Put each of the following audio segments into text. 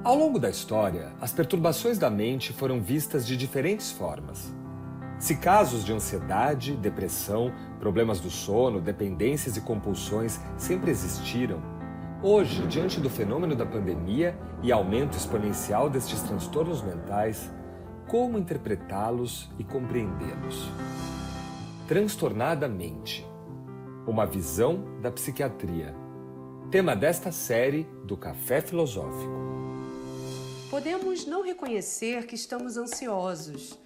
Ao longo da história, as perturbações da mente foram vistas de diferentes formas. Se casos de ansiedade, depressão, problemas do sono, dependências e compulsões sempre existiram, hoje, diante do fenômeno da pandemia e aumento exponencial destes transtornos mentais, como interpretá-los e compreendê-los? Transtornada mente. Uma visão da psiquiatria. Tema desta série do Café Filosófico. Podemos não reconhecer que estamos ansiosos.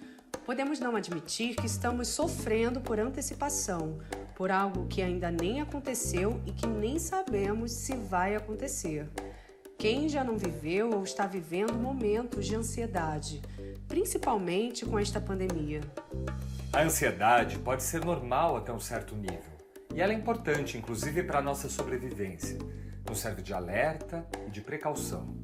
Podemos não admitir que estamos sofrendo por antecipação, por algo que ainda nem aconteceu e que nem sabemos se vai acontecer. Quem já não viveu ou está vivendo momentos de ansiedade, principalmente com esta pandemia? A ansiedade pode ser normal até um certo nível, e ela é importante, inclusive, para a nossa sobrevivência. Nos serve de alerta e de precaução.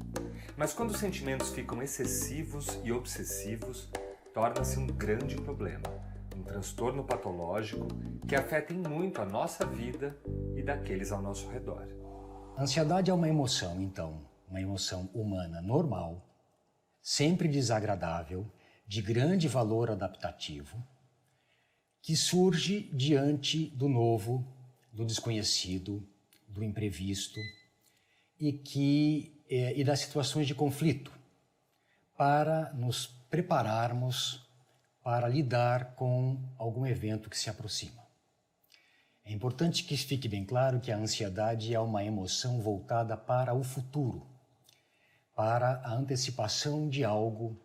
Mas quando os sentimentos ficam excessivos e obsessivos, torna-se um grande problema, um transtorno patológico que afeta em muito a nossa vida e daqueles ao nosso redor. A ansiedade é uma emoção, então, uma emoção humana normal, sempre desagradável, de grande valor adaptativo, que surge diante do novo, do desconhecido, do imprevisto e das situações de conflito, para nos prepararmos para lidar com algum evento que se aproxima. É importante que fique bem claro que a ansiedade é uma emoção voltada para o futuro, para a antecipação de algo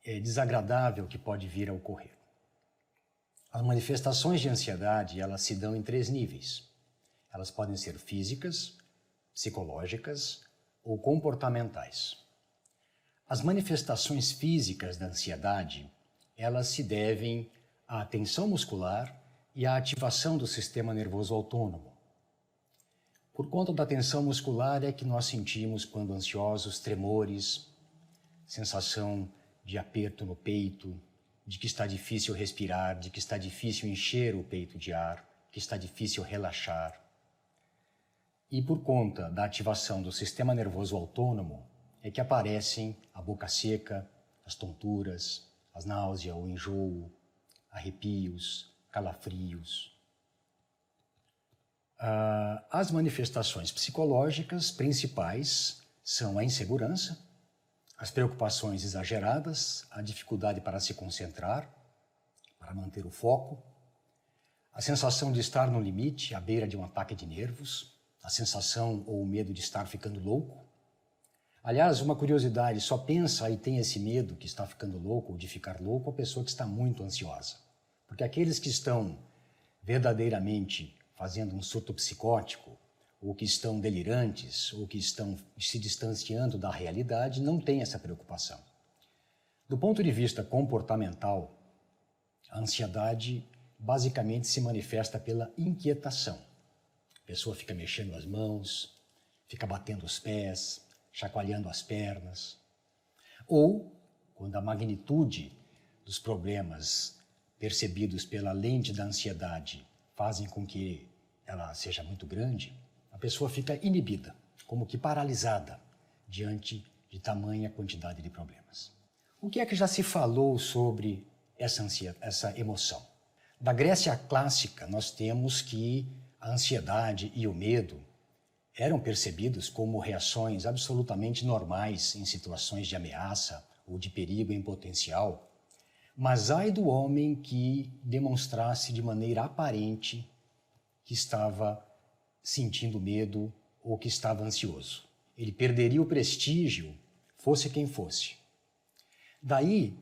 desagradável que pode vir a ocorrer. As manifestações de ansiedade, elas se dão em 3 níveis. Elas podem ser físicas, psicológicas ou comportamentais. As manifestações físicas da ansiedade, elas se devem à tensão muscular e à ativação do sistema nervoso autônomo. Por conta da tensão muscular é que nós sentimos, quando ansiosos, tremores, sensação de aperto no peito, de que está difícil respirar, de que está difícil encher o peito de ar, que está difícil relaxar. E por conta da ativação do sistema nervoso autônomo é que aparecem a boca seca, as tonturas, as náuseas, o enjoo, arrepios, calafrios. As manifestações psicológicas principais são a insegurança, as preocupações exageradas, a dificuldade para se concentrar, para manter o foco, a sensação de estar no limite, à beira de um ataque de nervos, a sensação ou o medo de estar ficando louco. Aliás, uma curiosidade, só pensa e tem esse medo que está ficando louco ou de ficar louco a pessoa que está muito ansiosa. Porque aqueles que estão verdadeiramente fazendo um surto psicótico, ou que estão delirantes, ou que estão se distanciando da realidade, não têm essa preocupação. Do ponto de vista comportamental, a ansiedade basicamente se manifesta pela inquietação. A pessoa fica mexendo as mãos, fica batendo os pés, chacoalhando as pernas. Ou, quando a magnitude dos problemas percebidos pela lente da ansiedade fazem com que ela seja muito grande, a pessoa fica inibida, como que paralisada, diante de tamanha quantidade de problemas. O que é que já se falou sobre essa emoção? Da Grécia clássica, nós temos que a ansiedade e o medo eram percebidos como reações absolutamente normais em situações de ameaça ou de perigo em potencial, mas ai do homem que demonstrasse de maneira aparente que estava sentindo medo ou que estava ansioso. Ele perderia o prestígio, fosse quem fosse. Daí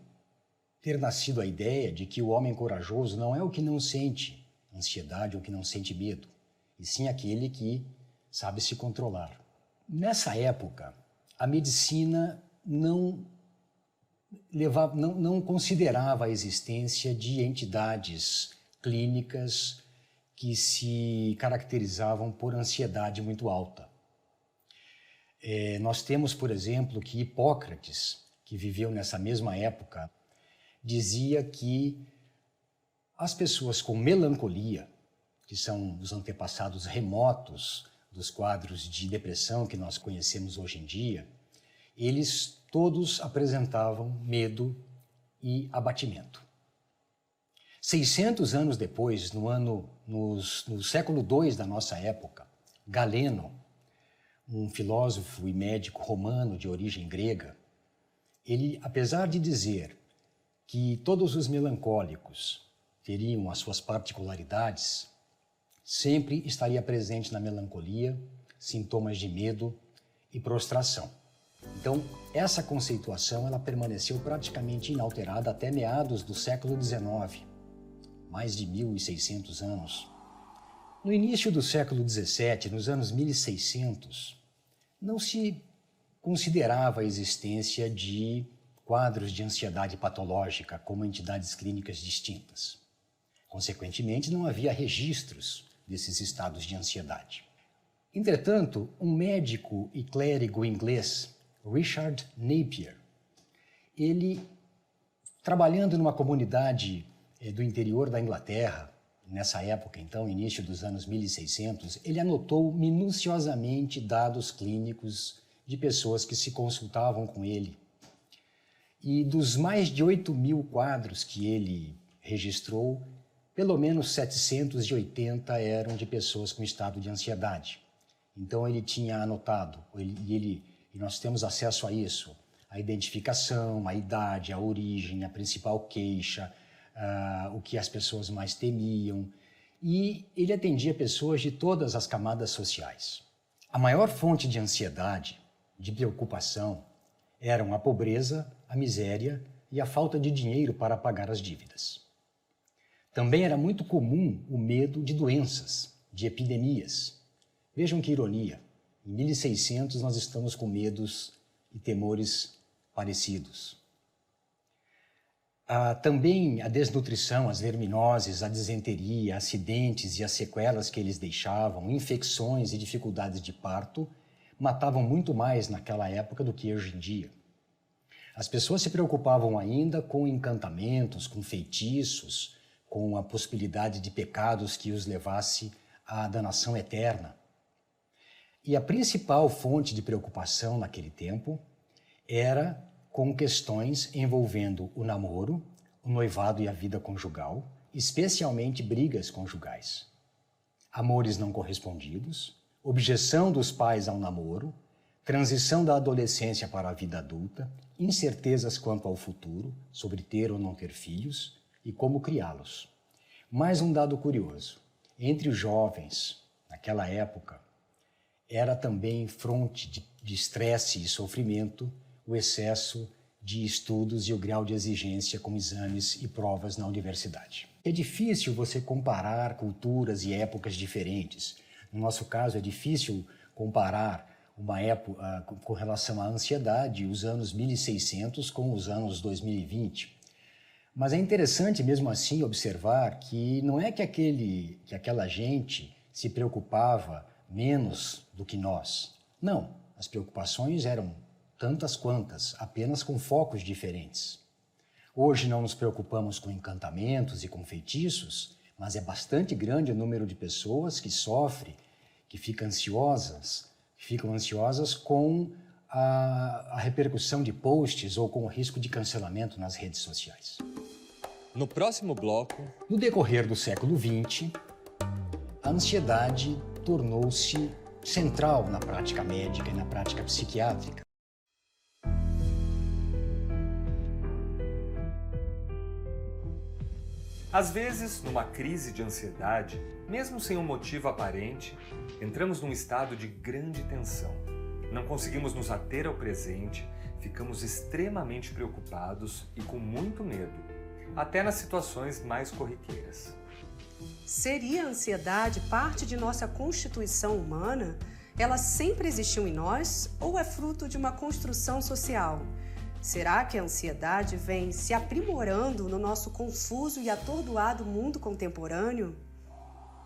ter nascido a ideia de que o homem corajoso não é o que não sente ansiedade ou que não sente medo, e sim aquele que sabe se controlar. Nessa época, a medicina não considerava a existência de entidades clínicas que se caracterizavam por ansiedade muito alta. Nós temos, por exemplo, que Hipócrates, que viveu nessa mesma época, dizia que as pessoas com melancolia, que são os antepassados remotos dos quadros de depressão que nós conhecemos hoje em dia, eles todos apresentavam medo e abatimento. 600 anos depois, no século II da nossa época, Galeno, um filósofo e médico romano de origem grega, ele, apesar de dizer que todos os melancólicos teriam as suas particularidades, sempre estaria presente na melancolia sintomas de medo e prostração. Então, essa conceituação ela permaneceu praticamente inalterada até meados do século XIX, mais de 1.600 anos. No início do século XVII, nos anos 1600, não se considerava a existência de quadros de ansiedade patológica como entidades clínicas distintas. Consequentemente, não havia registros desses estados de ansiedade. Entretanto, um médico e clérigo inglês, Richard Napier, ele, trabalhando numa comunidade do interior da Inglaterra, nessa época, então, início dos anos 1600, ele anotou minuciosamente dados clínicos de pessoas que se consultavam com ele. E dos mais de 8.000 quadros que ele registrou, pelo menos 780 eram de pessoas com estado de ansiedade. Então ele tinha anotado, e nós temos acesso a isso, a identificação, a idade, a origem, a principal queixa, o que as pessoas mais temiam, e ele atendia pessoas de todas as camadas sociais. A maior fonte de ansiedade, de preocupação, eram a pobreza, a miséria e a falta de dinheiro para pagar as dívidas. Também era muito comum o medo de doenças, de epidemias. Vejam que ironia, em 1600 nós estamos com medos e temores parecidos. Também a desnutrição, as verminoses, a disenteria, acidentes e as sequelas que eles deixavam, infecções e dificuldades de parto, matavam muito mais naquela época do que hoje em dia. As pessoas se preocupavam ainda com encantamentos, com feitiços, com a possibilidade de pecados que os levasse à danação eterna. E a principal fonte de preocupação naquele tempo era com questões envolvendo o namoro, o noivado e a vida conjugal, especialmente brigas conjugais. Amores não correspondidos, objeção dos pais ao namoro, transição da adolescência para a vida adulta, incertezas quanto ao futuro, sobre ter ou não ter filhos e como criá-los. Mais um dado curioso, entre os jovens, naquela época, era também fonte de estresse e sofrimento o excesso de estudos e o grau de exigência com exames e provas na universidade. É difícil você comparar culturas e épocas diferentes. No nosso caso, é difícil comparar uma época com relação à ansiedade, os anos 1600 com os anos 2020. Mas é interessante, mesmo assim, observar que não é que aquela gente se preocupava menos do que nós. Não, as preocupações eram tantas quantas, apenas com focos diferentes. Hoje não nos preocupamos com encantamentos e com feitiços, mas é bastante grande o número de pessoas que sofrem, que ficam ansiosas com a repercussão de posts ou com o risco de cancelamento nas redes sociais. No próximo bloco... No decorrer do século XX, a ansiedade tornou-se central na prática médica e na prática psiquiátrica. Às vezes, numa crise de ansiedade, mesmo sem um motivo aparente, entramos num estado de grande tensão. Não conseguimos nos ater ao presente, ficamos extremamente preocupados e com muito medo, até nas situações mais corriqueiras. Seria a ansiedade parte de nossa constituição humana? Ela sempre existiu em nós ou é fruto de uma construção social? Será que a ansiedade vem se aprimorando no nosso confuso e atordoado mundo contemporâneo?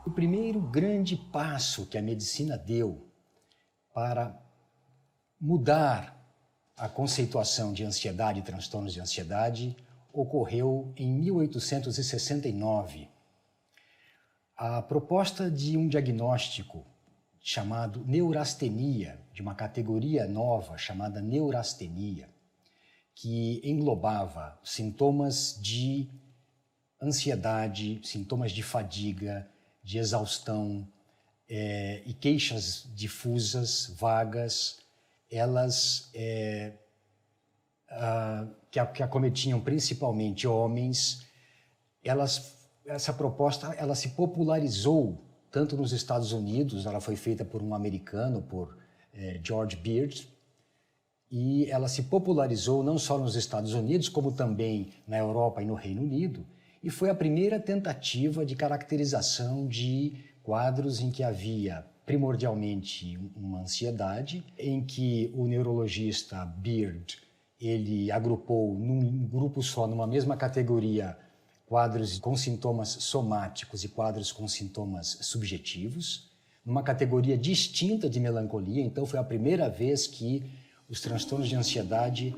O primeiro grande passo que a medicina deu para mudar a conceituação de ansiedade e transtornos de ansiedade ocorreu em 1869. A proposta de um diagnóstico chamado neurastenia, de uma categoria nova chamada neurastenia, que englobava sintomas de ansiedade, sintomas de fadiga, de exaustão e queixas difusas, vagas, elas que acometiam principalmente homens. Essa proposta ela se popularizou tanto nos Estados Unidos, ela foi feita por um americano, por George Beard, e ela se popularizou não só nos Estados Unidos, como também na Europa e no Reino Unido, e foi a primeira tentativa de caracterização de quadros em que havia primordialmente uma ansiedade, em que o neurologista Beard ele agrupou num grupo só, numa mesma categoria, quadros com sintomas somáticos e quadros com sintomas subjetivos, numa categoria distinta de melancolia. Então foi a primeira vez que os transtornos de ansiedade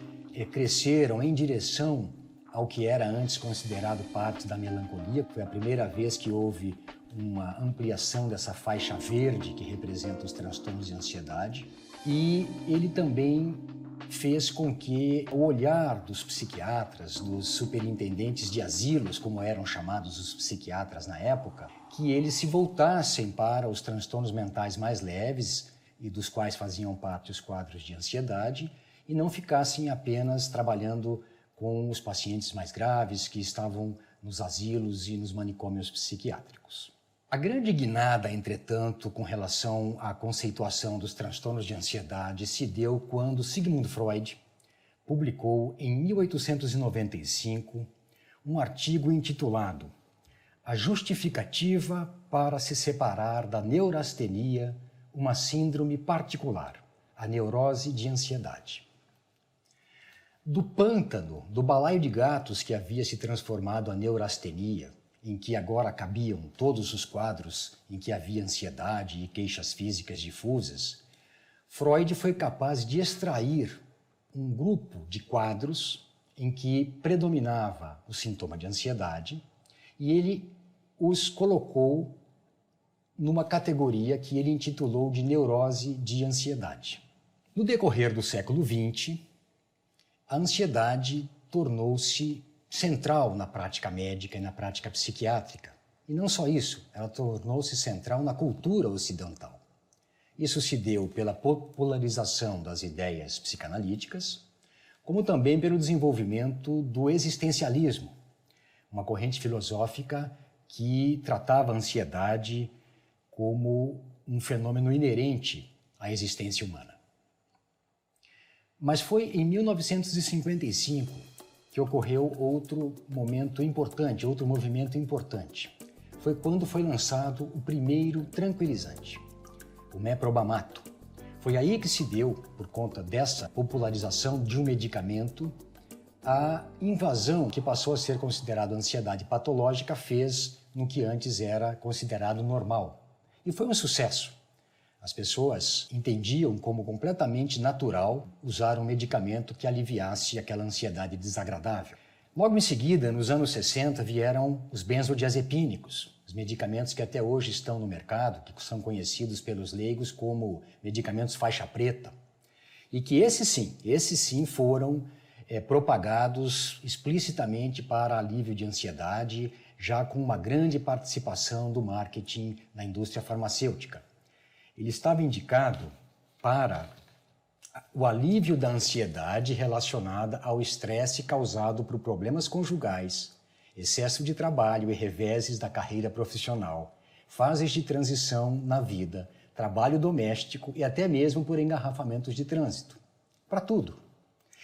cresceram em direção ao que era antes considerado parte da melancolia. Foi a primeira vez que houve uma ampliação dessa faixa verde que representa os transtornos de ansiedade. E ele também fez com que o olhar dos psiquiatras, dos superintendentes de asilos, como eram chamados os psiquiatras na época, que eles se voltassem para os transtornos mentais mais leves e dos quais faziam parte os quadros de ansiedade e não ficassem apenas trabalhando com os pacientes mais graves que estavam nos asilos e nos manicômios psiquiátricos. A grande guinada, entretanto, com relação à conceituação dos transtornos de ansiedade se deu quando Sigmund Freud publicou em 1895 um artigo intitulado A Justificativa para se separar da neurastenia uma síndrome particular, a neurose de ansiedade. Do pântano, do balaio de gatos que havia se transformado a neurastenia, em que agora cabiam todos os quadros em que havia ansiedade e queixas físicas difusas, Freud foi capaz de extrair um grupo de quadros em que predominava o sintoma de ansiedade e ele os colocou numa categoria que ele intitulou de neurose de ansiedade. No decorrer do século XX, a ansiedade tornou-se central na prática médica e na prática psiquiátrica. E não só isso, ela tornou-se central na cultura ocidental. Isso se deu pela popularização das ideias psicanalíticas, como também pelo desenvolvimento do existencialismo, uma corrente filosófica que tratava a ansiedade como um fenômeno inerente à existência humana. Mas foi em 1955 que ocorreu outro momento importante, outro movimento importante. Foi quando foi lançado o primeiro tranquilizante, o meprobamato. Foi aí que se deu, por conta dessa popularização de um medicamento, a invasão que passou a ser considerado ansiedade patológica fez no que antes era considerado normal. E foi um sucesso. As pessoas entendiam como completamente natural usar um medicamento que aliviasse aquela ansiedade desagradável. Logo em seguida, nos anos 60, vieram os benzodiazepínicos, os medicamentos que até hoje estão no mercado, que são conhecidos pelos leigos como medicamentos faixa preta, e que esses sim foram propagados explicitamente para alívio de ansiedade, já com uma grande participação do marketing na indústria farmacêutica. Ele estava indicado para o alívio da ansiedade relacionada ao estresse causado por problemas conjugais, excesso de trabalho e reveses da carreira profissional, fases de transição na vida, trabalho doméstico e até mesmo por engarrafamentos de trânsito. Para tudo.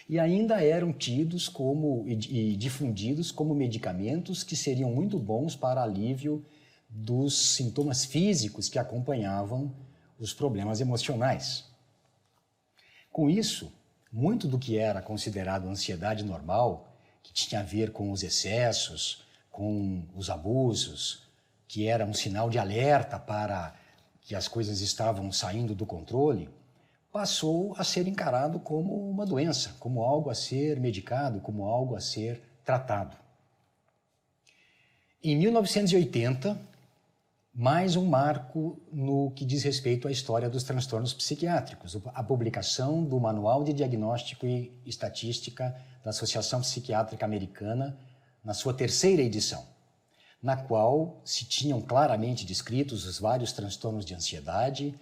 E ainda eram tidos como e difundidos como medicamentos que seriam muito bons para alívio dos sintomas físicos que acompanhavam os problemas emocionais. Com isso, muito do que era considerado ansiedade normal, que tinha a ver com os excessos, com os abusos, que era um sinal de alerta para que as coisas estavam saindo do controle, passou a ser encarado como uma doença, como algo a ser medicado, como algo a ser tratado. Em 1980, mais um marco no que diz respeito à história dos transtornos psiquiátricos, a publicação do Manual de Diagnóstico e Estatística da Associação Psiquiátrica Americana, na sua 3ª edição, na qual se tinham claramente descritos os vários transtornos de ansiedade,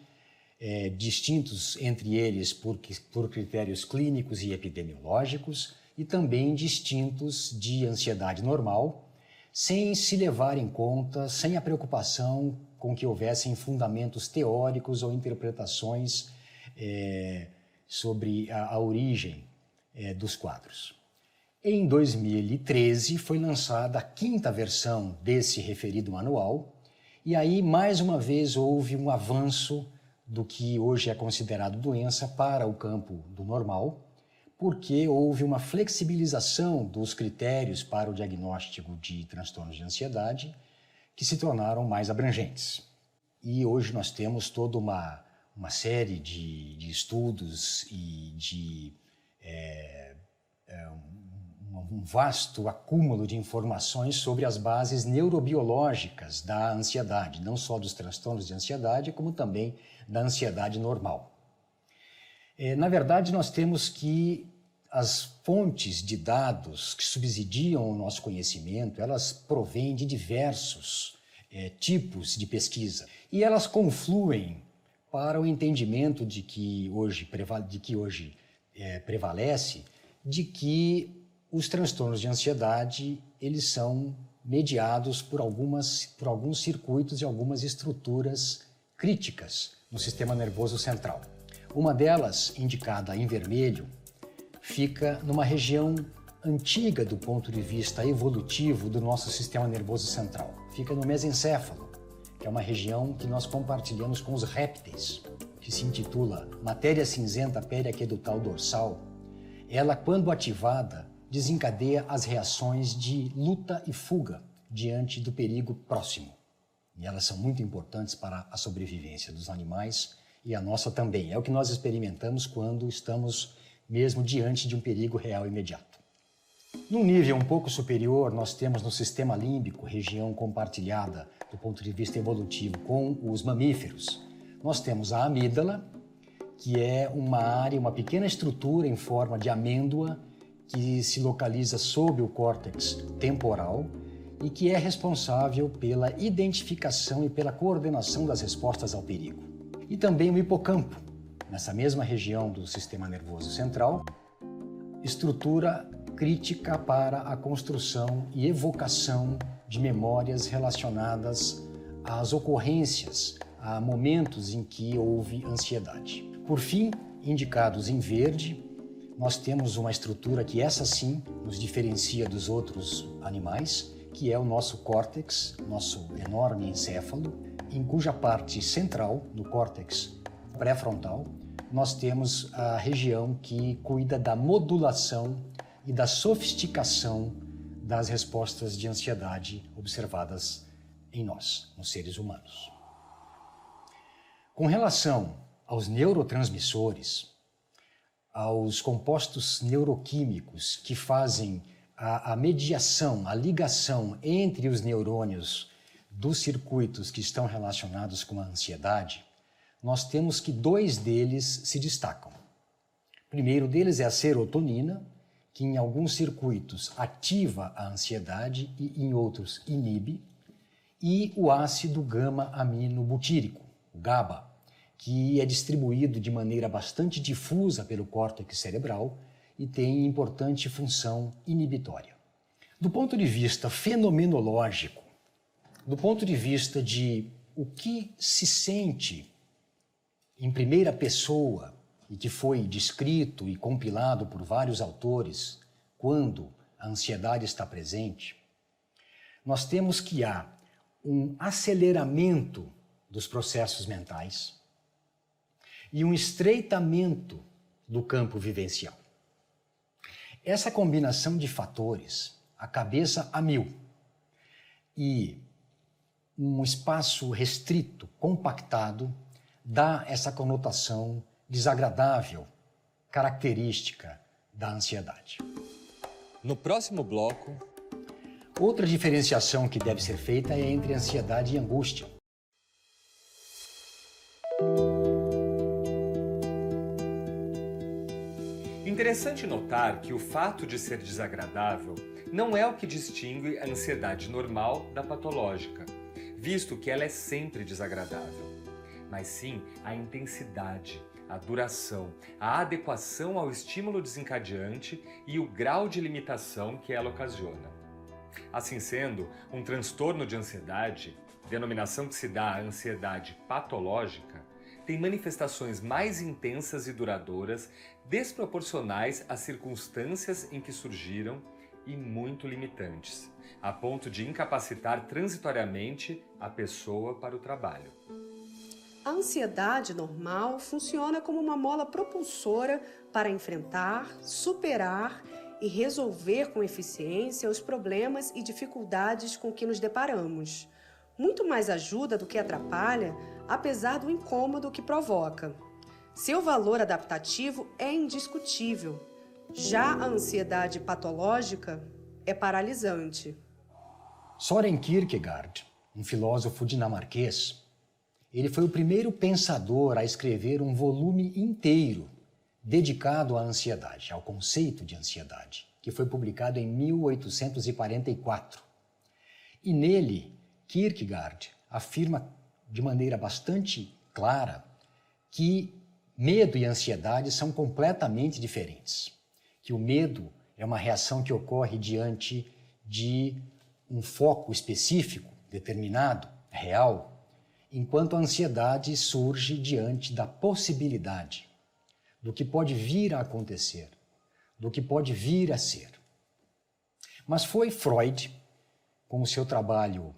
distintos entre eles por critérios clínicos e epidemiológicos, e também distintos de ansiedade normal, sem se levar em conta, sem a preocupação com que houvessem fundamentos teóricos ou interpretações sobre a origem dos quadros. Em 2013 foi lançada a 5ª versão desse referido manual, e aí mais uma vez houve um avanço do que hoje é considerado doença para o campo do normal, porque houve uma flexibilização dos critérios para o diagnóstico de transtornos de ansiedade que se tornaram mais abrangentes. E hoje nós temos toda uma série de estudos e de um vasto acúmulo de informações sobre as bases neurobiológicas da ansiedade, não só dos transtornos de ansiedade, como também da ansiedade normal. Na verdade, nós temos que as fontes de dados que subsidiam o nosso conhecimento, elas provêm de diversos tipos de pesquisa e elas confluem para o entendimento de que hoje prevalece de que os transtornos de ansiedade eles são mediados por alguns circuitos e algumas estruturas críticas no sistema nervoso central. Uma delas, indicada em vermelho, fica numa região antiga do ponto de vista evolutivo do nosso sistema nervoso central. Fica no mesencéfalo, que é uma região que nós compartilhamos com os répteis, que se intitula matéria cinzenta periaquedutal dorsal. Ela, quando ativada, desencadeia as reações de luta e fuga diante do perigo próximo. E elas são muito importantes para a sobrevivência dos animais e a nossa também. É o que nós experimentamos quando estamos mesmo diante de um perigo real imediato. Num nível um pouco superior, nós temos no sistema límbico, região compartilhada do ponto de vista evolutivo com os mamíferos. Nós temos a amígdala, que é uma área, uma pequena estrutura em forma de amêndoa que se localiza sob o córtex temporal e que é responsável pela identificação e pela coordenação das respostas ao perigo. E também o hipocampo, nessa mesma região do sistema nervoso central, estrutura crítica para a construção e evocação de memórias relacionadas às ocorrências, a momentos em que houve ansiedade. Por fim, indicados em verde, nós temos uma estrutura que essa sim nos diferencia dos outros animais, que é o nosso córtex, nosso enorme encéfalo, em cuja parte central, no córtex pré-frontal, nós temos a região que cuida da modulação e da sofisticação das respostas de ansiedade observadas em nós, nos seres humanos. Com relação aos neurotransmissores, aos compostos neuroquímicos que fazem a mediação, a ligação entre os neurônios dos circuitos que estão relacionados com a ansiedade, nós temos que 2 deles se destacam. O primeiro deles é a serotonina, que em alguns circuitos ativa a ansiedade e em outros inibe, e o ácido gama-aminobutírico, o GABA, que é distribuído de maneira bastante difusa pelo córtex cerebral e tem importante função inibitória. Do ponto de vista fenomenológico, do ponto de vista de o que se sente em primeira pessoa e que foi descrito e compilado por vários autores quando a ansiedade está presente, nós temos que há um aceleramento dos processos mentais e um estreitamento do campo vivencial. Essa combinação de fatores, a cabeça a mil e um espaço restrito, compactado, dá essa conotação desagradável, característica da ansiedade. No próximo bloco... Outra diferenciação que deve ser feita é entre ansiedade e angústia. interessante notar que o fato de ser desagradável não é o que distingue a ansiedade normal da patológica, visto que ela é sempre desagradável, mas sim a intensidade, a duração, a adequação ao estímulo desencadeante e o grau de limitação que ela ocasiona. Assim sendo, um transtorno de ansiedade, denominação que se dá à ansiedade patológica, tem manifestações mais intensas e duradouras, desproporcionais às circunstâncias em que surgiram e muito limitantes, a ponto de incapacitar transitoriamente a pessoa para o trabalho. A ansiedade normal funciona como uma mola propulsora para enfrentar, superar e resolver com eficiência os problemas e dificuldades com que nos deparamos. Muito mais ajuda do que atrapalha, apesar do incômodo que provoca. Seu valor adaptativo é indiscutível. Já a ansiedade patológica é paralisante. Soren Kierkegaard, um filósofo dinamarquês, ele foi o primeiro pensador a escrever um volume inteiro dedicado à ansiedade, ao conceito de ansiedade, que foi publicado em 1844. E nele, Kierkegaard afirma de maneira bastante clara que medo e ansiedade são completamente diferentes. Que o medo é uma reação que ocorre diante de um foco específico, determinado, real, enquanto a ansiedade surge diante da possibilidade, do que pode vir a acontecer, do que pode vir a ser. Mas foi Freud, com o seu trabalho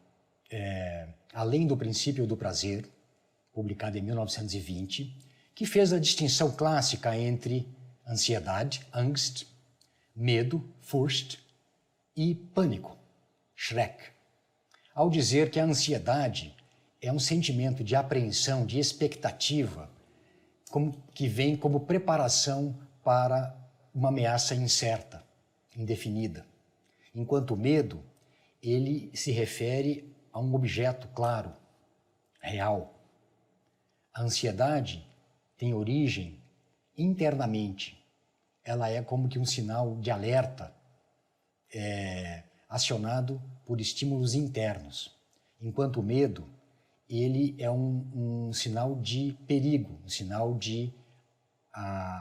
Além do Princípio do Prazer, publicado em 1920, que fez a distinção clássica entre ansiedade, Angst, medo, Furcht, e pânico, Schreck, ao dizer que a ansiedade é um sentimento de apreensão, de expectativa, que vem como preparação para uma ameaça incerta, indefinida. Enquanto o medo, ele se refere a um objeto claro, real. A ansiedade tem origem internamente. Ela é como que um sinal de alerta acionado por estímulos internos. Enquanto o medo, ele é um sinal de perigo, um sinal de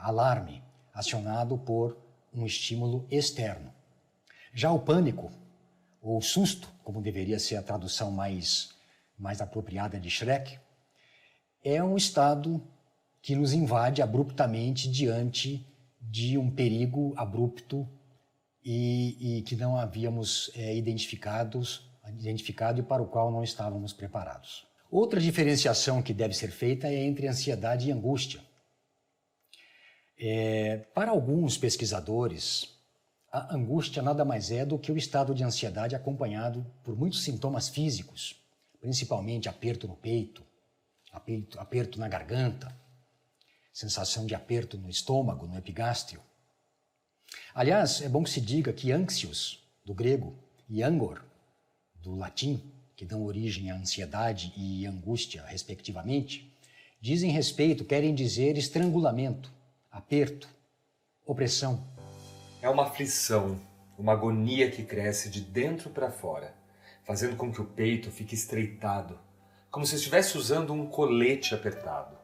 alarme, acionado por um estímulo externo. Já o pânico, ou susto, como deveria ser a tradução mais apropriada de Schreck, é um estado que nos invade abruptamente diante de um perigo abrupto e que não havíamos identificado e para o qual não estávamos preparados. Outra diferenciação que deve ser feita é entre ansiedade e angústia. Para alguns pesquisadores, a angústia nada mais é do que o estado de ansiedade acompanhado por muitos sintomas físicos, principalmente aperto no peito, aperto na garganta, sensação de aperto no estômago, no epigástrio. Aliás, é bom que se diga que anxious, do grego, e angor, do latim, que dão origem à ansiedade e angústia, respectivamente, querem dizer estrangulamento, aperto, opressão. É uma aflição, uma agonia que cresce de dentro para fora, fazendo com que o peito fique estreitado, como se estivesse usando um colete apertado.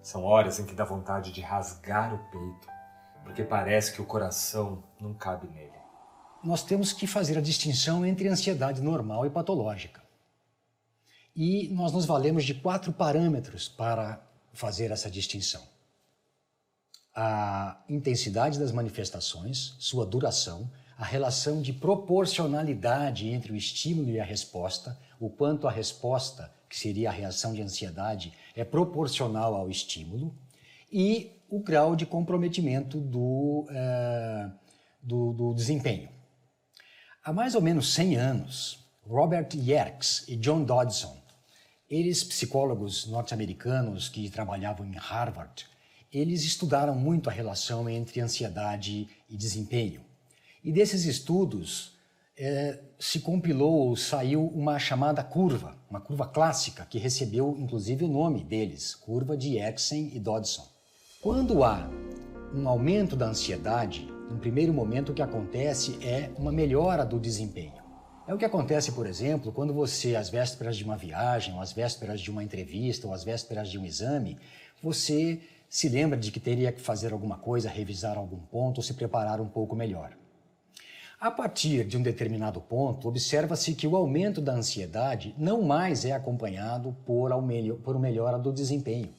São horas em que dá vontade de rasgar o peito, porque parece que o coração não cabe nele. Nós temos que fazer a distinção entre ansiedade normal e patológica. E nós nos valemos de 4 parâmetros para fazer essa distinção. A intensidade das manifestações, sua duração, a relação de proporcionalidade entre o estímulo e a resposta, o quanto a resposta, que seria a reação de ansiedade, é proporcional ao estímulo, e o grau de comprometimento do desempenho. Há mais ou menos 100 anos, Robert Yerkes e John Dodson, eles psicólogos norte-americanos que trabalhavam em Harvard, eles estudaram muito a relação entre ansiedade e desempenho. E desses estudos se compilou, saiu uma chamada curva, uma curva clássica, que recebeu inclusive o nome deles, curva de Yerkes e Dodson. Quando há um aumento da ansiedade, no primeiro momento o que acontece é uma melhora do desempenho. É o que acontece, por exemplo, quando você, às vésperas de uma viagem, ou às vésperas de uma entrevista, ou às vésperas de um exame, você se lembra de que teria que fazer alguma coisa, revisar algum ponto, ou se preparar um pouco melhor. A partir de um determinado ponto, observa-se que o aumento da ansiedade não mais é acompanhado por uma melhora do desempenho.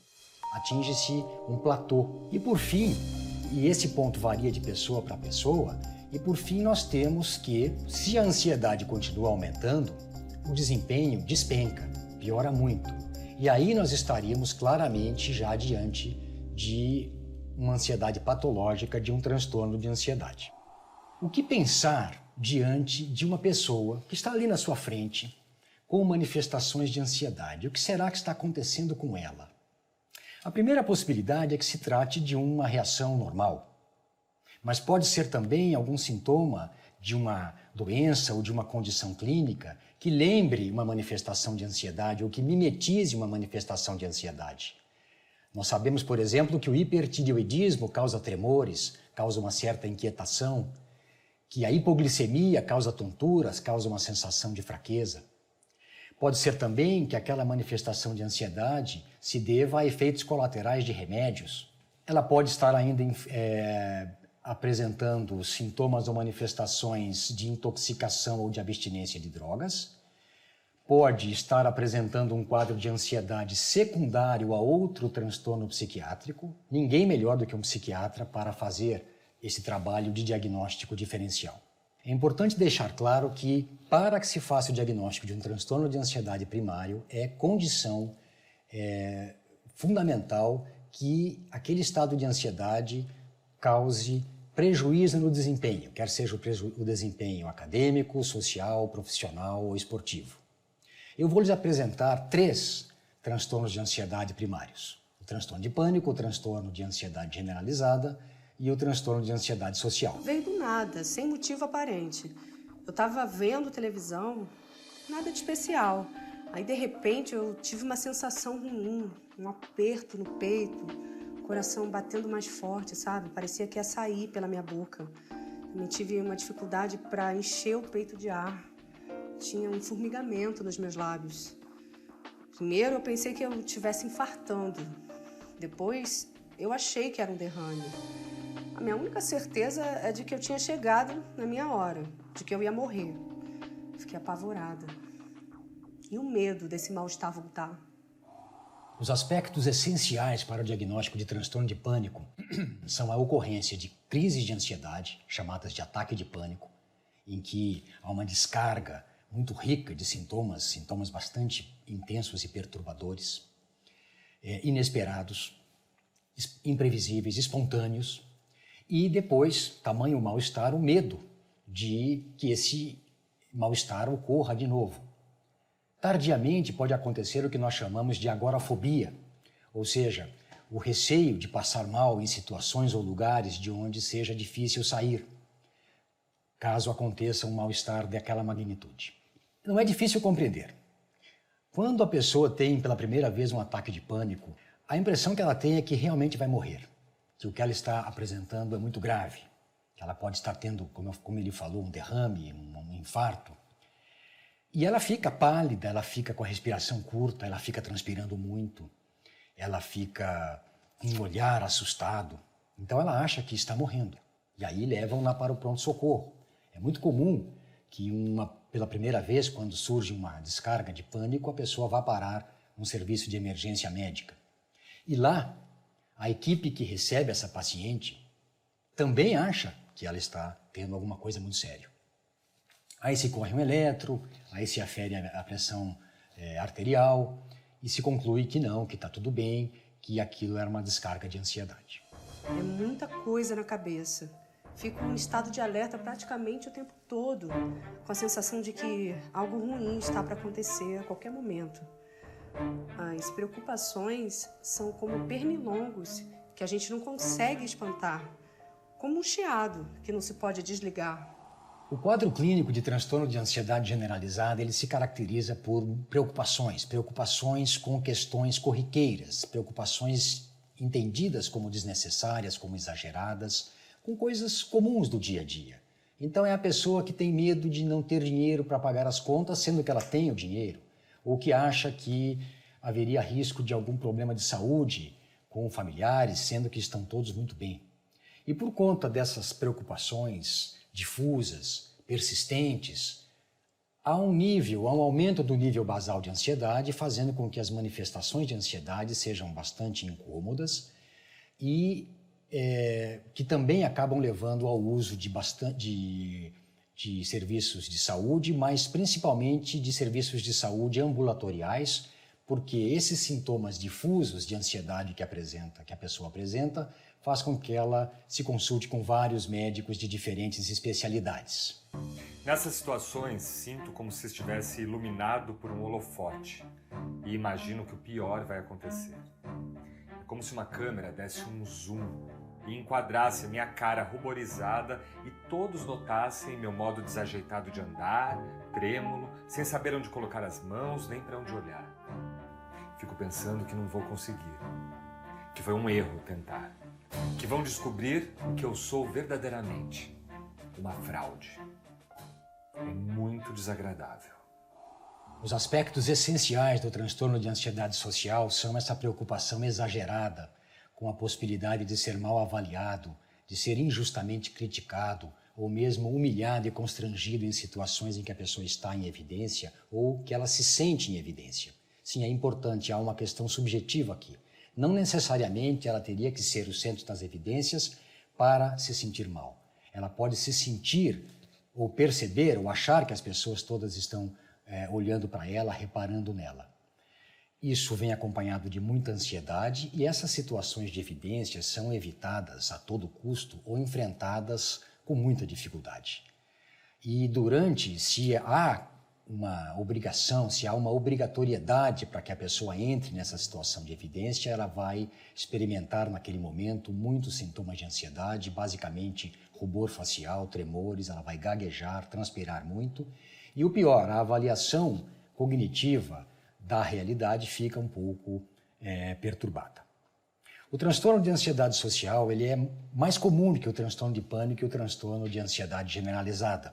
Atinge-se um platô. E por fim, e esse ponto varia de pessoa para pessoa, e por fim nós temos que, se a ansiedade continua aumentando, o desempenho despenca, piora muito. E aí nós estaríamos claramente já diante de uma ansiedade patológica, de um transtorno de ansiedade. O que pensar diante de uma pessoa que está ali na sua frente com manifestações de ansiedade? O que será que está acontecendo com ela? A primeira possibilidade é que se trate de uma reação normal, mas pode ser também algum sintoma de uma doença ou de uma condição clínica que lembre uma manifestação de ansiedade ou que mimetize uma manifestação de ansiedade. Nós sabemos, por exemplo, que o hipertireoidismo causa tremores, causa uma certa inquietação, que a hipoglicemia causa tonturas, causa uma sensação de fraqueza. Pode ser também que aquela manifestação de ansiedade se deva a efeitos colaterais de remédios. Ela pode estar ainda apresentando sintomas ou manifestações de intoxicação ou de abstinência de drogas. Pode estar apresentando um quadro de ansiedade secundário a outro transtorno psiquiátrico. Ninguém melhor do que um psiquiatra para fazer esse trabalho de diagnóstico diferencial. É importante deixar claro que, para que se faça o diagnóstico de um transtorno de ansiedade primário, é condição fundamental que aquele estado de ansiedade cause prejuízo no desempenho, quer seja o desempenho acadêmico, social, profissional ou esportivo. Eu vou lhes apresentar 3 transtornos de ansiedade primários: o transtorno de pânico, o transtorno de ansiedade generalizada e o transtorno de ansiedade social. Veio do nada, sem motivo aparente. Eu estava vendo televisão, nada de especial. Aí, de repente, eu tive uma sensação ruim, um aperto no peito, coração batendo mais forte, sabe? Parecia que ia sair pela minha boca. Eu tive uma dificuldade para encher o peito de ar. Tinha um formigamento nos meus lábios. Primeiro, eu pensei que eu estivesse infartando. Depois, eu achei que era um derrame. A minha única certeza é de que eu tinha chegado na minha hora, de que eu ia morrer. Fiquei apavorada. E o medo desse mal-estar voltar. Os aspectos essenciais para o diagnóstico de transtorno de pânico são a ocorrência de crises de ansiedade, chamadas de ataque de pânico, em que há uma descarga muito rica de sintomas bastante intensos e perturbadores, inesperados, imprevisíveis, espontâneos, e depois, tamanho mal-estar, o medo de que esse mal-estar ocorra de novo. Tardiamente pode acontecer o que nós chamamos de agorafobia, ou seja, o receio de passar mal em situações ou lugares de onde seja difícil sair, caso aconteça um mal-estar daquela magnitude. Não é difícil compreender. Quando a pessoa tem pela primeira vez um ataque de pânico, a impressão que ela tem é que realmente vai morrer, que o que ela está apresentando é muito grave, que ela pode estar tendo, como ele falou, um derrame, um infarto. E ela fica pálida, ela fica com a respiração curta, ela fica transpirando muito, ela fica com um olhar assustado. Então ela acha que está morrendo. E aí levam-na para o pronto-socorro. É muito comum que pela primeira vez, quando surge uma descarga de pânico, a pessoa vá parar num serviço de emergência médica. E lá, a equipe que recebe essa paciente também acha que ela está tendo alguma coisa muito séria. Aí se corre um eletro, aí se afere a pressão arterial e se conclui que não, que está tudo bem, que aquilo era uma descarga de ansiedade. É muita coisa na cabeça. Fico em estado de alerta praticamente o tempo todo, com a sensação de que algo ruim está para acontecer a qualquer momento. As preocupações são como pernilongos que a gente não consegue espantar, como um chiado que não se pode desligar. O quadro clínico de transtorno de ansiedade generalizada, ele se caracteriza por preocupações com questões corriqueiras, preocupações entendidas como desnecessárias, como exageradas, com coisas comuns do dia a dia. Então é a pessoa que tem medo de não ter dinheiro para pagar as contas, sendo que ela tem o dinheiro, ou que acha que haveria risco de algum problema de saúde com familiares, sendo que estão todos muito bem. E por conta dessas preocupações difusas, persistentes, há um aumento do nível basal de ansiedade, fazendo com que as manifestações de ansiedade sejam bastante incômodas e que também acabam levando ao uso de serviços de saúde, mas principalmente de serviços de saúde ambulatoriais, porque esses sintomas difusos de ansiedade que a pessoa apresenta, faz com que ela se consulte com vários médicos de diferentes especialidades. Nessas situações, sinto como se estivesse iluminado por um holofote e imagino que o pior vai acontecer. É como se uma câmera desse um zoom e enquadrasse a minha cara ruborizada e todos notassem meu modo desajeitado de andar, trêmulo, sem saber onde colocar as mãos nem para onde olhar. Fico pensando que não vou conseguir, que foi um erro tentar, que vão descobrir o que eu sou verdadeiramente, uma fraude. É muito desagradável. Os aspectos essenciais do transtorno de ansiedade social são essa preocupação exagerada com a possibilidade de ser mal avaliado, de ser injustamente criticado ou mesmo humilhado e constrangido em situações em que a pessoa está em evidência ou que ela se sente em evidência. Sim, é importante, há uma questão subjetiva aqui. Não necessariamente ela teria que ser o centro das evidências para se sentir mal. Ela pode se sentir ou perceber ou achar que as pessoas todas estão olhando para ela, reparando nela. Isso vem acompanhado de muita ansiedade e essas situações de evidência são evitadas a todo custo ou enfrentadas com muita dificuldade. E se há uma obrigação, se há uma obrigatoriedade para que a pessoa entre nessa situação de evidência, ela vai experimentar naquele momento muitos sintomas de ansiedade, basicamente rubor facial, tremores, ela vai gaguejar, transpirar muito. E o pior, a avaliação cognitiva da realidade fica um pouco perturbada. O transtorno de ansiedade social ele é mais comum do que o transtorno de pânico e o transtorno de ansiedade generalizada.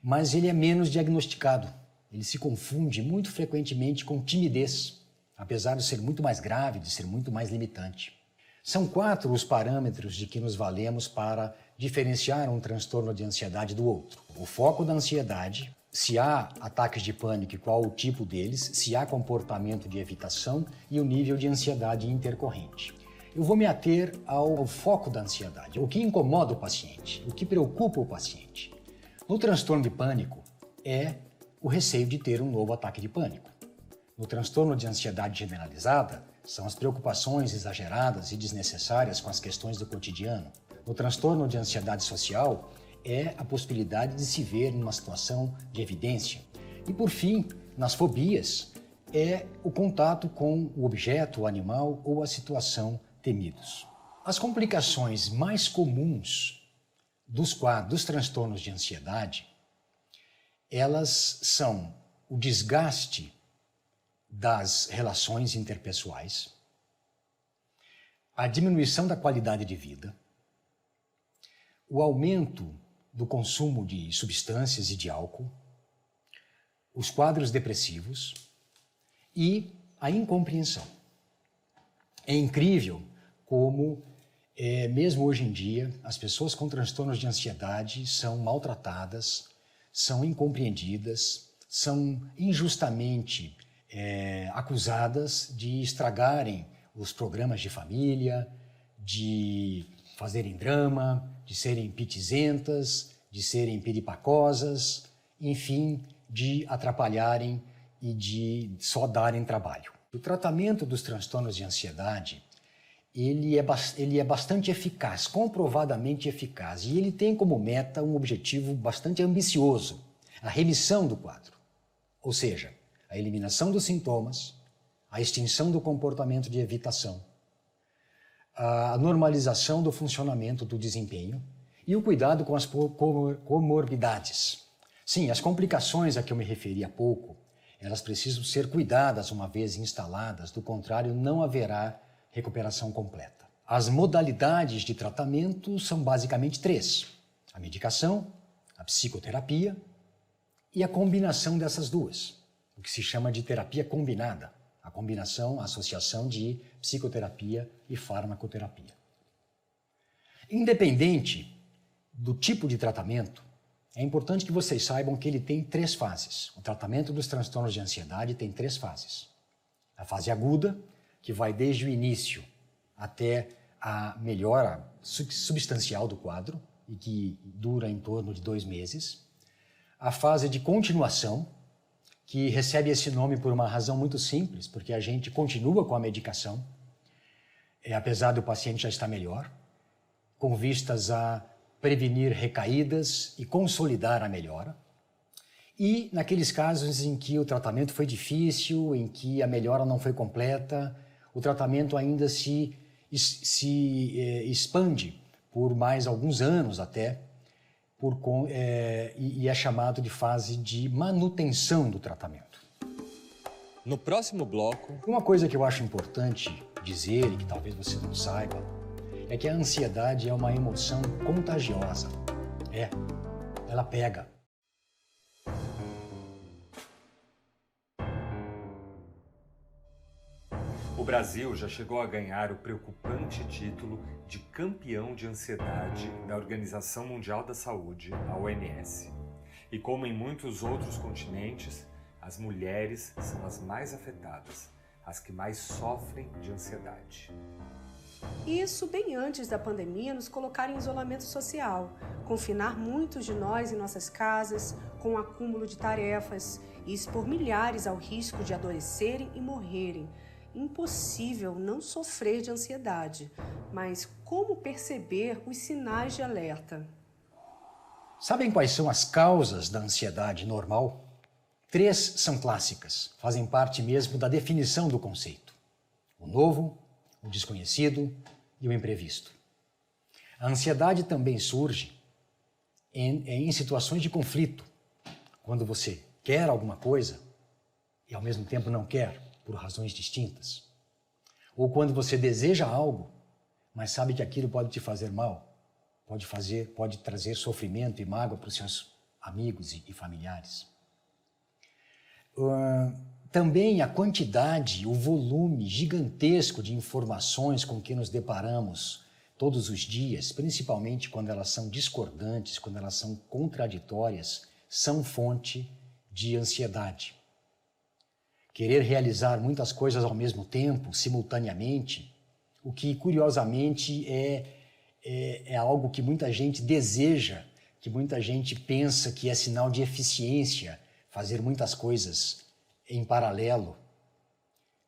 Mas ele é menos diagnosticado. Ele se confunde muito frequentemente com timidez, apesar de ser muito mais grave, de ser muito mais limitante. São 4 os parâmetros de que nos valemos para diferenciar um transtorno de ansiedade do outro. O foco da ansiedade, se há ataques de pânico e qual o tipo deles, se há comportamento de evitação e o nível de ansiedade intercorrente. Eu vou me ater ao foco da ansiedade, o que incomoda o paciente, o que preocupa o paciente. No transtorno de pânico é o receio de ter um novo ataque de pânico. No transtorno de ansiedade generalizada são as preocupações exageradas e desnecessárias com as questões do cotidiano. No transtorno de ansiedade social é a possibilidade de se ver numa situação de evidência. E por fim, nas fobias, é o contato com o objeto, o animal ou a situação temidos. As complicações mais comuns dos transtornos de ansiedade, elas são o desgaste das relações interpessoais, a diminuição da qualidade de vida, o aumento do consumo de substâncias e de álcool, os quadros depressivos e a incompreensão. É incrível como, mesmo hoje em dia, as pessoas com transtornos de ansiedade são maltratadas, são incompreendidas, são injustamente acusadas de estragarem os programas de família, de fazerem drama, de serem pitizentas, de serem piripacosas, enfim, de atrapalharem e de só darem trabalho. O tratamento dos transtornos de ansiedade, ele é bastante eficaz, comprovadamente eficaz, e ele tem como meta um objetivo bastante ambicioso, a remissão do quadro, ou seja, a eliminação dos sintomas, a extinção do comportamento de evitação, a normalização do funcionamento do desempenho e o cuidado com as comorbidades. Sim, as complicações a que eu me referi há pouco, elas precisam ser cuidadas uma vez instaladas, do contrário não haverá recuperação completa. As modalidades de tratamento são basicamente 3. A medicação, a psicoterapia e a combinação dessas duas, o que se chama de terapia combinada, a combinação, a associação de psicoterapia e farmacoterapia. Independente do tipo de tratamento, é importante que vocês saibam que ele tem 3 fases. O tratamento dos transtornos de ansiedade tem 3 fases. A fase aguda, que vai desde o início até a melhora substancial do quadro e que dura em torno de 2 meses. A fase de continuação, que recebe esse nome por uma razão muito simples, porque a gente continua com a medicação, apesar do paciente já estar melhor, com vistas a prevenir recaídas e consolidar a melhora. E naqueles casos em que o tratamento foi difícil, em que a melhora não foi completa, o tratamento ainda se expande por mais alguns anos até, e é chamado de fase de manutenção do tratamento. No próximo bloco... Uma coisa que eu acho importante dizer, e que talvez você não saiba, é que a ansiedade é uma emoção contagiosa. Ela pega. O Brasil já chegou a ganhar o preocupante título de campeão de ansiedade da Organização Mundial da Saúde, a OMS. E como em muitos outros continentes, as mulheres são as mais afetadas, as que mais sofrem de ansiedade. Isso bem antes da pandemia nos colocar em isolamento social, confinar muitos de nós em nossas casas, com o acúmulo de tarefas e expor milhares ao risco de adoecerem e morrerem. Impossível não sofrer de ansiedade, mas como perceber os sinais de alerta? Sabem quais são as causas da ansiedade normal? 3 são clássicas, fazem parte mesmo da definição do conceito: o novo, o desconhecido e o imprevisto. A ansiedade também surge em situações de conflito, quando você quer alguma coisa e ao mesmo tempo não quer, por razões distintas. Ou quando você deseja algo, mas sabe que aquilo pode te fazer mal, pode trazer sofrimento e mágoa para os seus amigos e familiares. Também a quantidade, o volume gigantesco de informações com que nos deparamos todos os dias, principalmente quando elas são discordantes, quando elas são contraditórias, são fonte de ansiedade. Querer realizar muitas coisas ao mesmo tempo, simultaneamente, o que curiosamente é algo que muita gente deseja, que muita gente pensa que é sinal de eficiência, fazer muitas coisas em paralelo,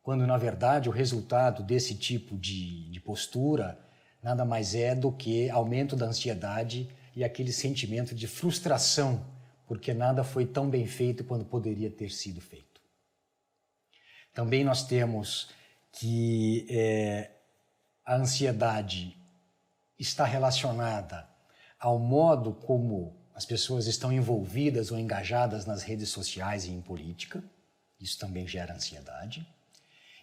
quando na verdade o resultado desse tipo de postura nada mais é do que aumento da ansiedade e aquele sentimento de frustração, porque nada foi tão bem feito quando poderia ter sido feito. Também nós temos que a ansiedade está relacionada ao modo como as pessoas estão envolvidas ou engajadas nas redes sociais e em política. Isso também gera ansiedade.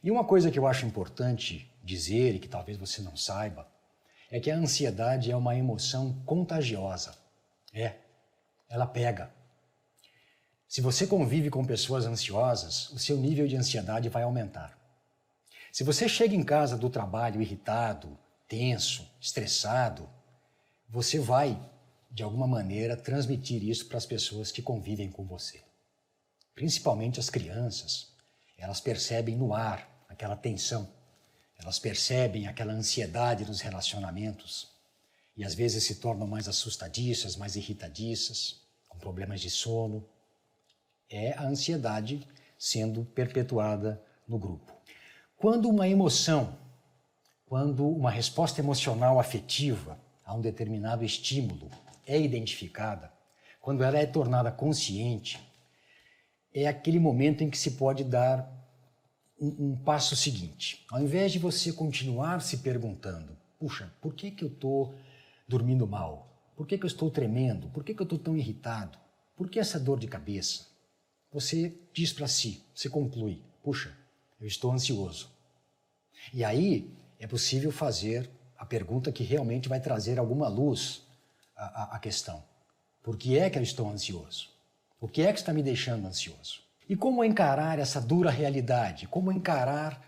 E uma coisa que eu acho importante dizer, e que talvez você não saiba, é que a ansiedade é uma emoção contagiosa. Ela pega. Se você convive com pessoas ansiosas, o seu nível de ansiedade vai aumentar. Se você chega em casa do trabalho irritado, tenso, estressado, você vai, de alguma maneira, transmitir isso para as pessoas que convivem com você. Principalmente as crianças, elas percebem no ar aquela tensão, elas percebem aquela ansiedade nos relacionamentos e às vezes se tornam mais assustadiças, mais irritadiças, com problemas de sono. É a ansiedade sendo perpetuada no grupo. Quando uma emoção, quando uma resposta emocional afetiva a um determinado estímulo é identificada, quando ela é tornada consciente, é aquele momento em que se pode dar um passo seguinte. Ao invés de você continuar se perguntando, puxa, por que eu estou dormindo mal? Por que eu estou tremendo? Por que eu estou tão irritado? Por que essa dor de cabeça? Você diz para si, você conclui, puxa, eu estou ansioso. E aí é possível fazer a pergunta que realmente vai trazer alguma luz à questão. Por que é que eu estou ansioso? O que é que está me deixando ansioso? E como encarar essa dura realidade? Como encarar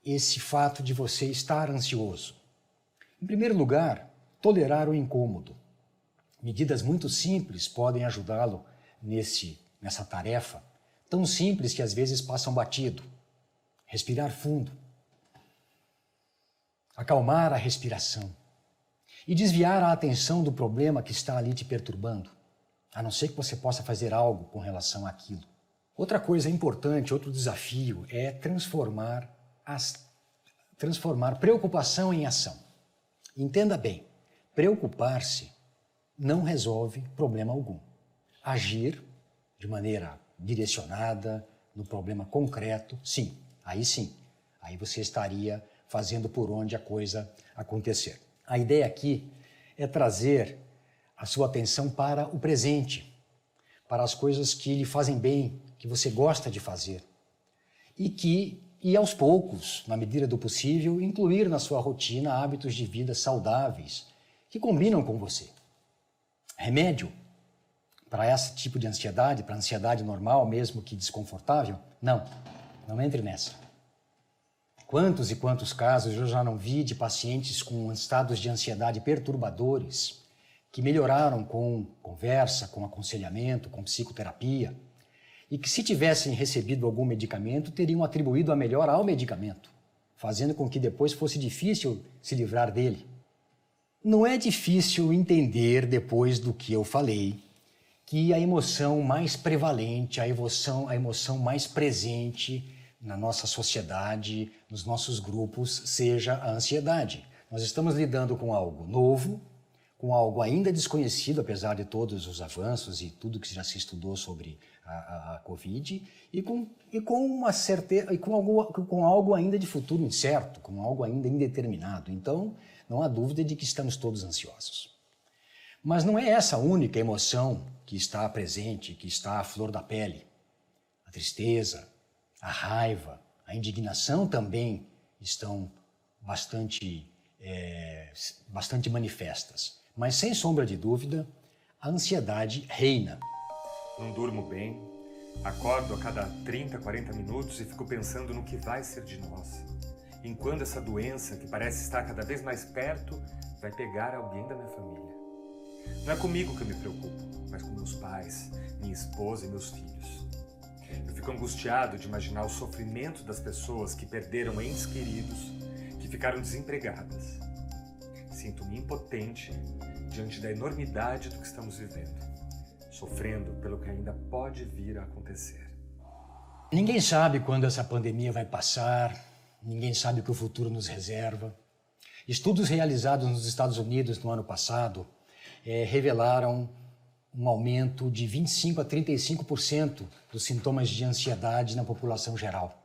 esse fato de você estar ansioso? Em primeiro lugar, tolerar o incômodo. Medidas muito simples podem ajudá-lo nessa tarefa, tão simples que às vezes passam batido. Respirar fundo. Acalmar a respiração. E desviar a atenção do problema que está ali te perturbando, a não ser que você possa fazer algo com relação àquilo. Outra coisa importante, outro desafio, é transformar preocupação em ação. Entenda bem, preocupar-se não resolve problema algum. Agir de maneira direcionada, no problema concreto, sim. Aí você estaria fazendo por onde a coisa acontecer. A ideia aqui é trazer a sua atenção para o presente, para as coisas que lhe fazem bem, que você gosta de fazer. E aos poucos, na medida do possível, incluir na sua rotina hábitos de vida saudáveis que combinam com você. Remédio para esse tipo de ansiedade, para a ansiedade normal, mesmo que desconfortável? Não entre nessa. Quantos e quantos casos eu já não vi de pacientes com estados de ansiedade perturbadores que melhoraram com conversa, com aconselhamento, com psicoterapia e que, se tivessem recebido algum medicamento, teriam atribuído a melhora ao medicamento, fazendo com que depois fosse difícil se livrar dele. Não é difícil entender, depois do que eu falei, que a emoção mais prevalente, a emoção mais presente na nossa sociedade, nos nossos grupos, seja a ansiedade. Nós estamos lidando com algo novo, com algo ainda desconhecido, apesar de todos os avanços e tudo que já se estudou sobre a Covid, e com uma certeza, e com algo ainda de futuro incerto, com algo ainda indeterminado. Então, não há dúvida de que estamos todos ansiosos. Mas não é essa a única emoção que está presente, que está à flor da pele. A tristeza, a raiva, a indignação também estão bastante manifestas. Mas, sem sombra de dúvida, a ansiedade reina. Não durmo bem, acordo a cada 30, 40 minutos e fico pensando no que vai ser de nós. Em quando essa doença, que parece estar cada vez mais perto, vai pegar alguém da minha família. Não é comigo que eu me preocupo, mas com meus pais, minha esposa e meus filhos. Eu fico angustiado de imaginar o sofrimento das pessoas que perderam entes queridos, que ficaram desempregadas. Sinto-me impotente diante da enormidade do que estamos vivendo, sofrendo pelo que ainda pode vir a acontecer. Ninguém sabe quando essa pandemia vai passar, ninguém sabe o que o futuro nos reserva. Estudos realizados nos Estados Unidos no ano passado revelaram um aumento de 25% a 35% dos sintomas de ansiedade na população geral,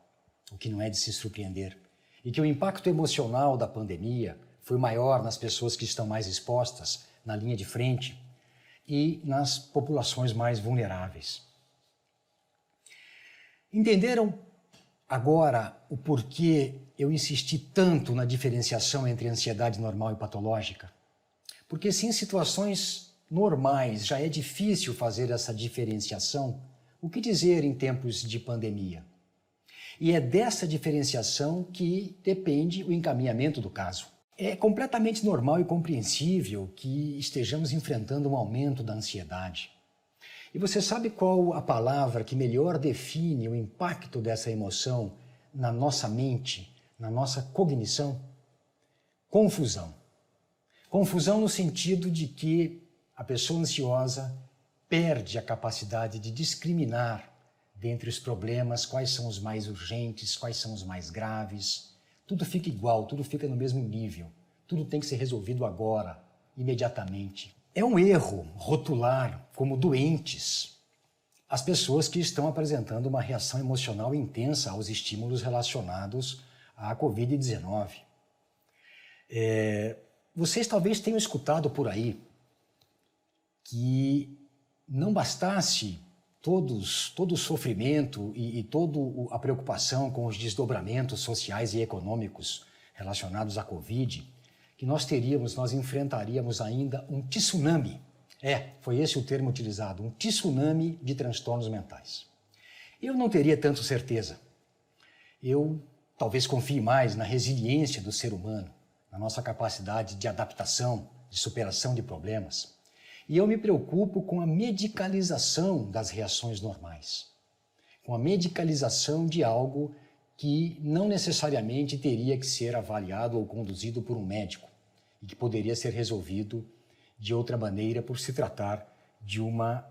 o que não é de se surpreender. E que o impacto emocional da pandemia foi maior nas pessoas que estão mais expostas, na linha de frente, e nas populações mais vulneráveis. Entenderam agora o porquê eu insisti tanto na diferenciação entre ansiedade normal e patológica? Porque se em situações normais já é difícil fazer essa diferenciação, o que dizer em tempos de pandemia? E é dessa diferenciação que depende o encaminhamento do caso. É completamente normal e compreensível que estejamos enfrentando um aumento da ansiedade. E você sabe qual a palavra que melhor define o impacto dessa emoção na nossa mente, na nossa cognição? Confusão. Confusão no sentido de que a pessoa ansiosa perde a capacidade de discriminar dentre os problemas quais são os mais urgentes, quais são os mais graves. Tudo fica igual, tudo fica no mesmo nível. Tudo tem que ser resolvido agora, imediatamente. É um erro rotular como doentes as pessoas que estão apresentando uma reação emocional intensa aos estímulos relacionados à Covid-19. Vocês talvez tenham escutado por aí que não bastasse todo o sofrimento e toda a preocupação com os desdobramentos sociais e econômicos relacionados à Covid, que nós enfrentaríamos ainda um tsunami. Foi esse o termo utilizado, um tsunami de transtornos mentais. Eu não teria tanto certeza. Eu talvez confie mais na resiliência do ser humano, na nossa capacidade de adaptação, de superação de problemas. E eu me preocupo com a medicalização das reações normais, com a medicalização de algo que não necessariamente teria que ser avaliado ou conduzido por um médico e que poderia ser resolvido de outra maneira por se tratar de uma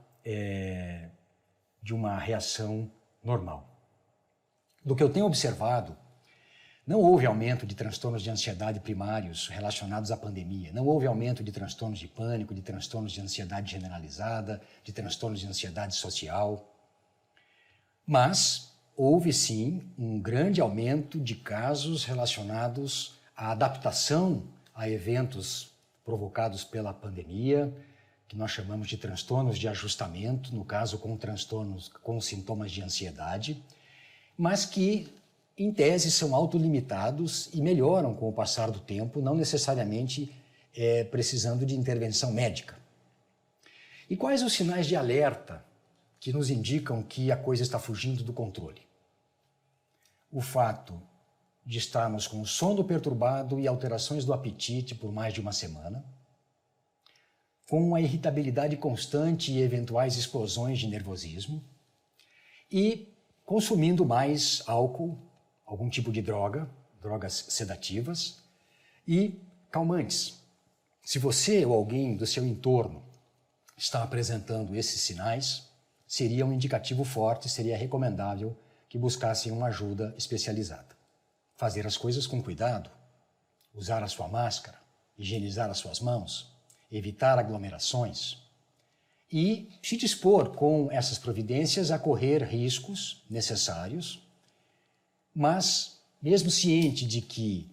reação normal. Do que eu tenho observado, não houve aumento de transtornos de ansiedade primários relacionados à pandemia, não houve aumento de transtornos de pânico, de transtornos de ansiedade generalizada, de transtornos de ansiedade social, mas houve sim um grande aumento de casos relacionados à adaptação a eventos provocados pela pandemia, que nós chamamos de transtornos de ajustamento, no caso com transtornos com sintomas de ansiedade, mas que em tese são autolimitados e melhoram com o passar do tempo, não necessariamente precisando de intervenção médica. E quais os sinais de alerta que nos indicam que a coisa está fugindo do controle? O fato de estarmos com o sono perturbado e alterações do apetite por mais de uma semana, com a irritabilidade constante e eventuais explosões de nervosismo, e consumindo mais álcool, algum tipo de drogas sedativas e calmantes. Se você ou alguém do seu entorno está apresentando esses sinais, seria um indicativo forte, seria recomendável que buscassem uma ajuda especializada. Fazer as coisas com cuidado, usar a sua máscara, higienizar as suas mãos, evitar aglomerações e se dispor com essas providências a correr riscos necessários, mas mesmo ciente de que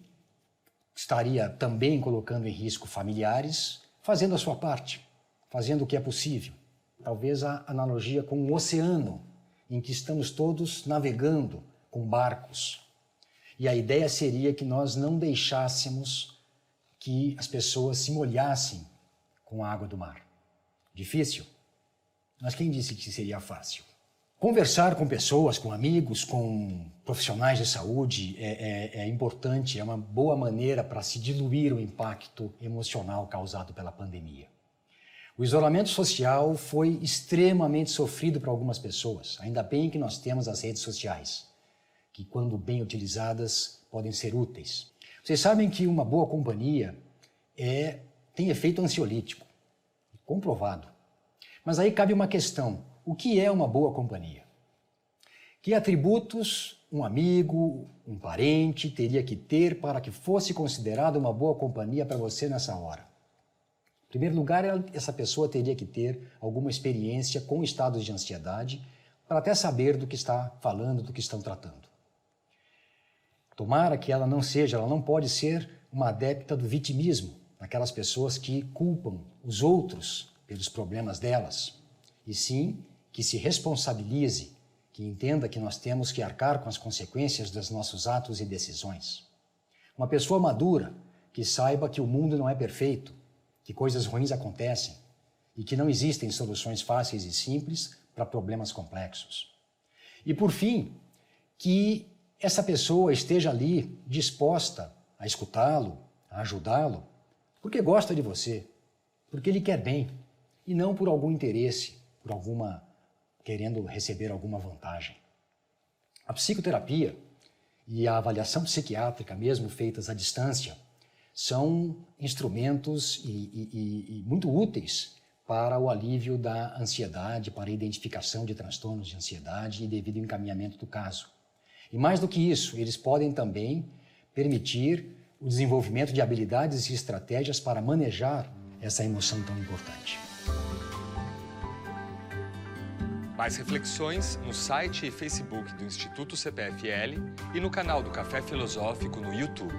estaria também colocando em risco familiares, fazendo a sua parte, fazendo o que é possível. Talvez a analogia com um oceano em que estamos todos navegando com barcos. E a ideia seria que nós não deixássemos que as pessoas se molhassem com a água do mar. Difícil? Mas quem disse que seria fácil? Conversar com pessoas, com amigos, com profissionais de saúde é importante, é uma boa maneira para se diluir o impacto emocional causado pela pandemia. O isolamento social foi extremamente sofrido para algumas pessoas. Ainda bem que nós temos as redes sociais, que quando bem utilizadas podem ser úteis. Vocês sabem que uma boa companhia tem efeito ansiolítico, comprovado. Mas aí cabe uma questão: o que é uma boa companhia? Que atributos um amigo, um parente teria que ter para que fosse considerado uma boa companhia para você nessa hora? Em primeiro lugar, essa pessoa teria que ter alguma experiência com estados de ansiedade para até saber do que está falando, do que estão tratando. Tomara que ela não pode ser uma adepta do vitimismo, daquelas pessoas que culpam os outros pelos problemas delas, e sim que se responsabilize, que entenda que nós temos que arcar com as consequências dos nossos atos e decisões. Uma pessoa madura que saiba que o mundo não é perfeito, que coisas ruins acontecem e que não existem soluções fáceis e simples para problemas complexos. E, por fim, que essa pessoa esteja ali disposta a escutá-lo, a ajudá-lo, porque gosta de você, porque ele quer bem, e não por algum interesse, querendo receber alguma vantagem. A psicoterapia e a avaliação psiquiátrica, mesmo feitas à distância, são instrumentos e muito úteis para o alívio da ansiedade, para a identificação de transtornos de ansiedade e devido encaminhamento do caso. E mais do que isso, eles podem também permitir o desenvolvimento de habilidades e estratégias para manejar essa emoção tão importante. Mais reflexões no site e Facebook do Instituto CPFL e no canal do Café Filosófico no YouTube.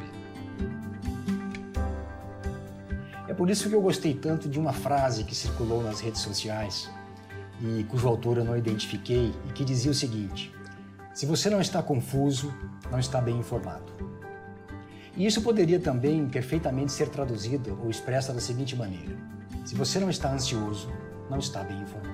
É por isso que eu gostei tanto de uma frase que circulou nas redes sociais e cujo autor eu não identifiquei e que dizia o seguinte: se você não está confuso, não está bem informado. E isso poderia também perfeitamente ser traduzido ou expresso da seguinte maneira: se você não está ansioso, não está bem informado.